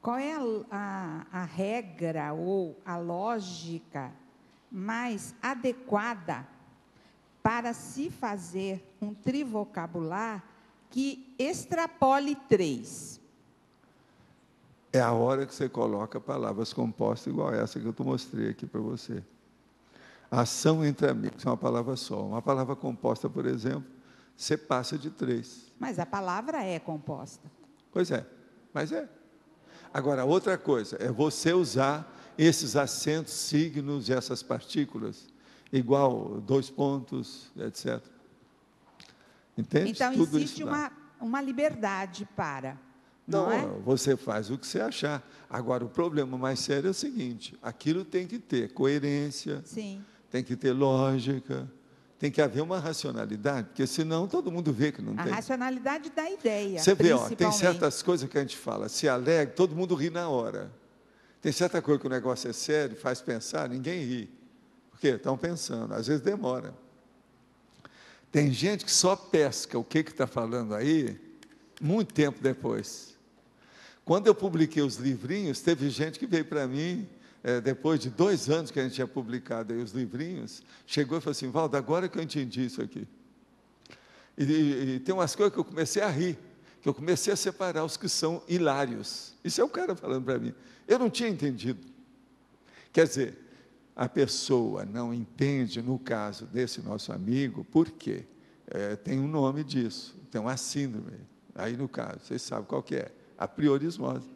Qual é a regra ou a lógica mais adequada para se fazer um trivocabular que extrapole 3? É a hora que você coloca palavras compostas igual essa que eu mostrei aqui para você. Ação entre amigos é uma palavra só. Uma palavra composta, por exemplo, você passa de 3. Mas a palavra é composta. Pois é, mas é. Agora, outra coisa, é você usar esses acentos, signos e essas partículas, igual 2 pontos, etc. Entende? Então, Tudo existe isso lá. uma liberdade para, Não, não é? você faz o que você achar. Agora, o problema mais sério é o seguinte, aquilo tem que ter coerência, Sim. tem que ter lógica, tem que haver uma racionalidade, porque senão todo mundo vê que não A tem. racionalidade da ideia, Você vê, ó, tem principalmente. certas coisas que a gente fala, se alegra, todo mundo ri na hora. Tem certa coisa que o negócio é sério, faz pensar, ninguém ri. Por quê? Estão pensando, às vezes demora. Tem gente que só pesca o que está falando aí, muito tempo depois. Quando eu publiquei os livrinhos, teve gente que veio para mim, depois de 2 anos que a gente tinha publicado aí os livrinhos, chegou e falou assim, Valdo, agora que eu entendi isso aqui. E tem umas coisas que eu comecei a rir, que eu comecei a separar os que são hilários. Isso é o cara falando para mim. Eu não tinha entendido. Quer dizer, a pessoa não entende, no caso desse nosso amigo, por quê? Tem um nome disso, tem uma síndrome. Aí, no caso, vocês sabem qual que é? A priorismose.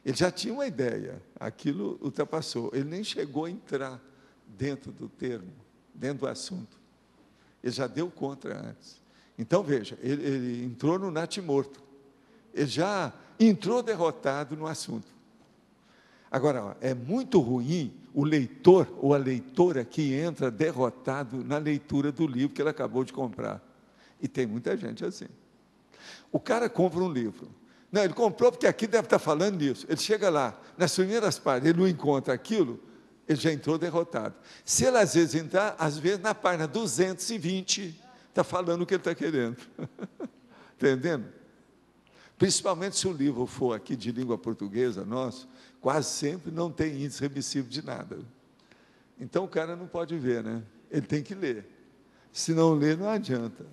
Ele já tinha uma ideia, aquilo ultrapassou. Ele nem chegou a entrar dentro do termo, dentro do assunto. Ele já deu contra antes. Então, veja, ele entrou no natimorto. Ele já entrou derrotado no assunto. Agora, ó, é muito ruim o leitor ou a leitora que entra derrotado na leitura do livro que ele acabou de comprar. E tem muita gente assim. O cara compra um livro. Não, ele comprou porque aqui deve estar falando nisso. Ele chega lá, nas primeiras páginas, ele não encontra aquilo, ele já entrou derrotado. Se ele às vezes entrar, às vezes na página 220, está falando o que ele está querendo. Entendendo? Principalmente se o livro for aqui de língua portuguesa, nosso, quase sempre não tem índice remissivo de nada. Então o cara não pode ver, né? Ele tem que ler. Se não ler, não adianta.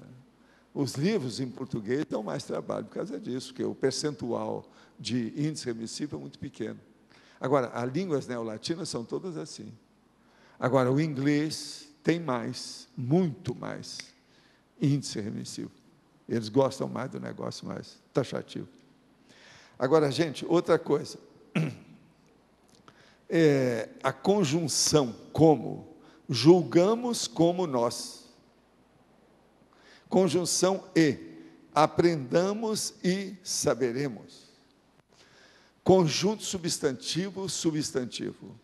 Os livros em português dão mais trabalho por causa disso, porque o percentual de índice remissivo é muito pequeno. Agora, as línguas neolatinas são todas assim. Agora, o inglês tem mais, muito mais, índice remissivo. Eles gostam mais do negócio mais taxativo. Agora, gente, outra coisa. A conjunção como, julgamos como nós. Conjunção e, aprendamos e saberemos. Conjunto substantivo, substantivo.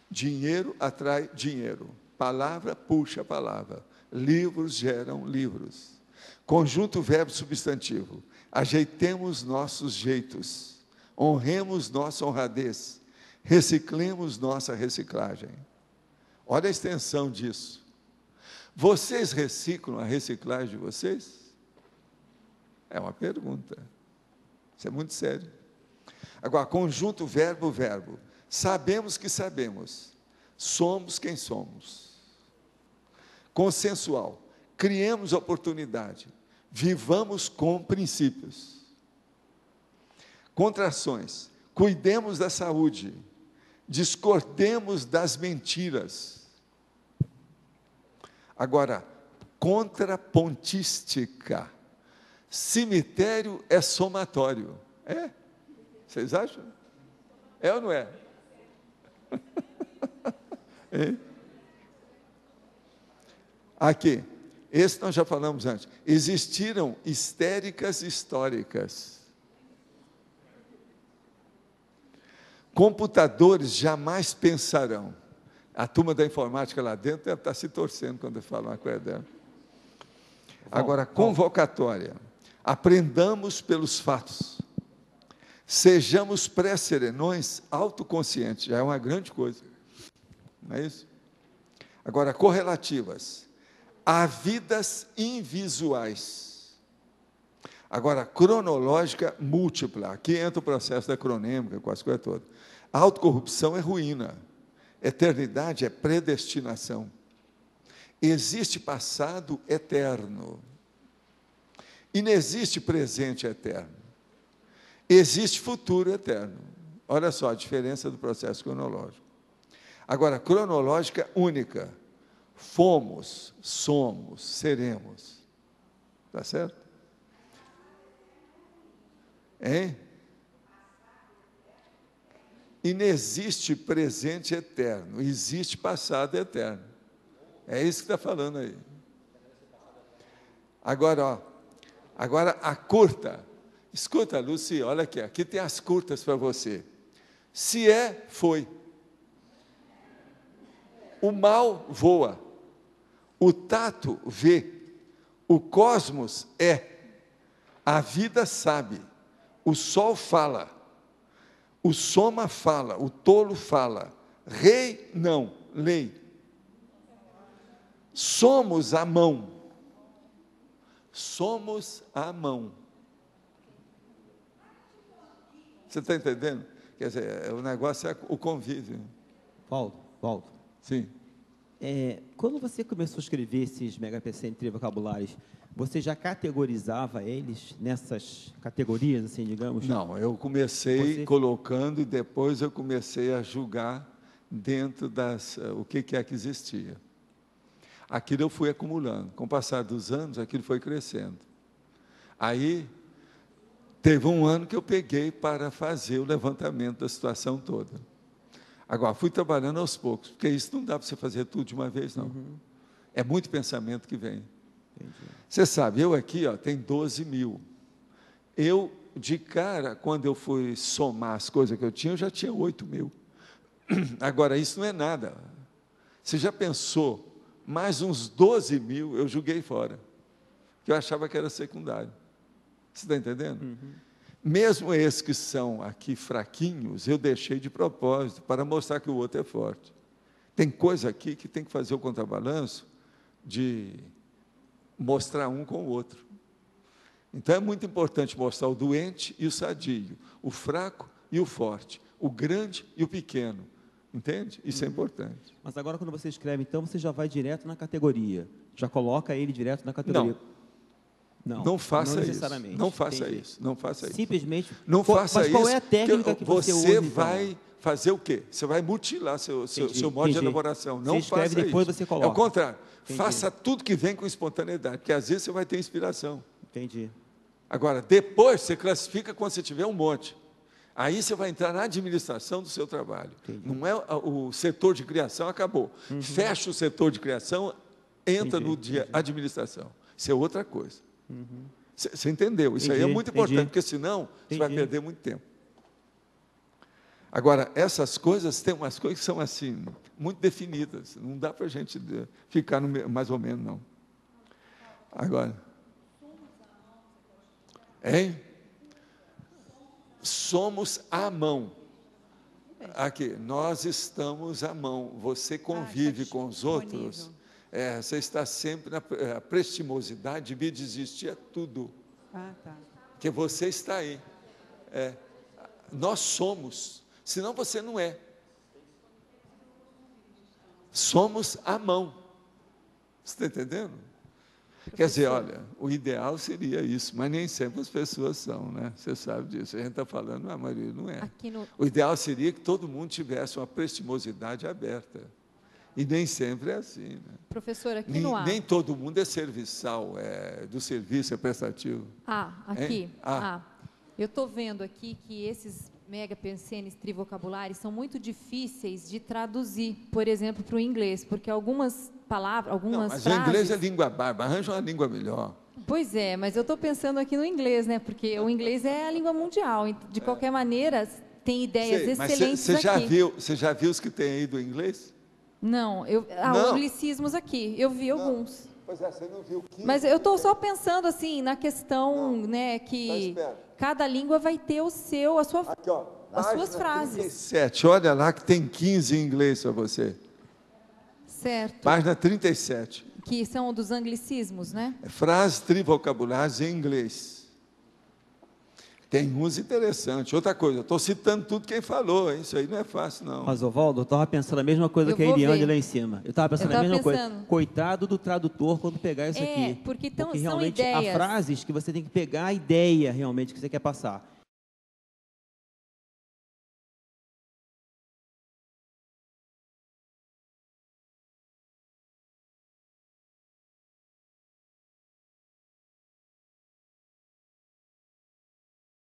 Dinheiro atrai dinheiro. Palavra puxa palavra. Livros geram livros. Conjunto verbo substantivo. Ajeitemos nossos jeitos. Honremos nossa honradez. Reciclemos nossa reciclagem. Olha a extensão disso. Vocês reciclam a reciclagem de vocês? É uma pergunta. Isso é muito sério. Agora, conjunto verbo, verbo. Sabemos que sabemos. Somos quem somos. Consensual. Criemos oportunidade. Vivamos com princípios. Contrações. Cuidemos da saúde. Discordemos das mentiras. Agora, contrapontística. Cemitério é somatório. É? Vocês acham? É ou não é? É? Aqui, esse nós já falamos antes. Existiram histéricas históricas. Computadores jamais pensarão. A turma da informática lá dentro deve estar se torcendo quando eu falo uma coisa dela. Agora, convocatória. Aprendamos pelos fatos. Sejamos pré-serenões autoconscientes. Já é uma grande coisa. Não é isso? Agora, correlativas. Há vidas invisuais. Agora, cronológica múltipla. Aqui entra o processo da cronêmica, com as coisas todas. A autocorrupção é ruína. Eternidade é predestinação. Existe passado eterno. E não existe presente eterno. Existe futuro eterno. Olha só a diferença do processo cronológico. Agora, cronológica única. Fomos, somos, seremos. Está certo? Hein? E não existe presente eterno, existe passado eterno. É isso que está falando aí. Agora, ó, agora a curta. Escuta, Luci, olha aqui tem as curtas para você. Se é, foi. O mal voa. O tato vê. O cosmos é. A vida sabe. O sol fala. O soma fala. O tolo fala. Rei, não, lei. Somos a mão. Somos a mão. Você está entendendo? Quer dizer, o negócio é o convívio. Valdo. Sim. Quando você começou a escrever esses megapcn trivocabulários, você já categorizava eles nessas categorias, assim, digamos? Não, eu comecei colocando e depois eu comecei a julgar dentro o que é que existia. Aquilo eu fui acumulando. Com o passar dos anos, aquilo foi crescendo. Aí, teve um ano que eu peguei para fazer o levantamento da situação toda. Agora, fui trabalhando aos poucos, porque isso não dá para você fazer tudo de uma vez, não. Uhum. É muito pensamento que vem. Entendi. Você sabe, eu aqui, ó, tem 12 mil. Eu, de cara, quando eu fui somar as coisas que eu já tinha 8 mil. Agora, isso não é nada. Você já pensou, mais uns 12 mil eu joguei fora, que eu achava que era secundário. Você está entendendo? Uhum. Mesmo esses que são aqui fraquinhos, eu deixei de propósito, para mostrar que o outro é forte. Tem coisa aqui que tem que fazer o contrabalanço de mostrar um com o outro. Então, é muito importante mostrar o doente e o sadio, o fraco e o forte, o grande e o pequeno. Entende? Isso é importante. Mas agora, quando você escreve, então, você já vai direto na categoria. Já coloca ele direto na categoria. Não faça isso. Necessariamente. Não faça Entendi. isso. Não faça isso. Simplesmente. Não faça mas isso. qual é a técnica que você usa? Você vai fazer o quê? Você vai mutilar seu modo de elaboração. Não você escreve, faça depois isso. você coloca. É o contrário. Entendi. Faça tudo que vem com espontaneidade, porque às vezes você vai ter inspiração. Entendi. Agora, depois você classifica quando você tiver um monte. Aí você vai entrar na administração do seu trabalho. Entendi. Não é o setor de criação, acabou. Uhum. Fecha o setor de criação, entra Entendi, no de administração. Isso é outra coisa. Uhum. Você entendeu? Isso aí é muito importante, porque senão você vai perder muito tempo. Agora, essas coisas, tem umas coisas que são assim, muito definidas. Não dá para a gente ficar no mais ou menos, não. Agora. Hein? Somos a mão. Aqui, nós estamos à mão. Você convive com os outros. Você está sempre na prestimosidade de me desistir a tudo. Tá. Porque você está aí. Nós somos. Senão você não é. Somos a mão. Você está entendendo? Quer dizer, olha, o ideal seria isso, mas nem sempre as pessoas são, né? Você sabe disso. A gente está falando, mas a maioria não é. O ideal seria que todo mundo tivesse uma prestimosidade aberta. E nem sempre é assim, né? Professor, aqui no ar. Nem todo mundo é serviçal, do serviço, é prestativo. Aqui. Eu estou vendo aqui que esses megapcns trivocabulários são muito difíceis de traduzir, por exemplo, para o inglês, porque algumas palavras, algumas mas frases... o inglês é língua bárbara, arranja uma língua melhor. Pois é, mas eu estou pensando aqui no inglês, né? Porque o inglês é a língua mundial. De qualquer maneira, tem ideias excelentes aqui. Você já viu os que tem aí do inglês? Não, os anglicismos aqui, eu vi alguns. Pois é, você não viu 15. Mas eu estou só pensando assim na questão, né, que cada língua vai ter as suas frases. 37, olha lá que tem 15 em inglês para você. Certo. Página 37. Que são dos anglicismos, né? Frases trivocabulárias em inglês. Tem uns interessantes. Outra coisa, estou citando tudo quem falou, hein? Isso aí não é fácil, não. Mas, Ovaldo, eu estava pensando a mesma coisa Eu que a vou Eliane ver. lá em cima. Eu estava pensando Eu a tava mesma coisa. pensando. Coitado do tradutor quando pegar isso aqui. Porque são realmente há ideias. frases que você tem que pegar a ideia realmente que você quer passar.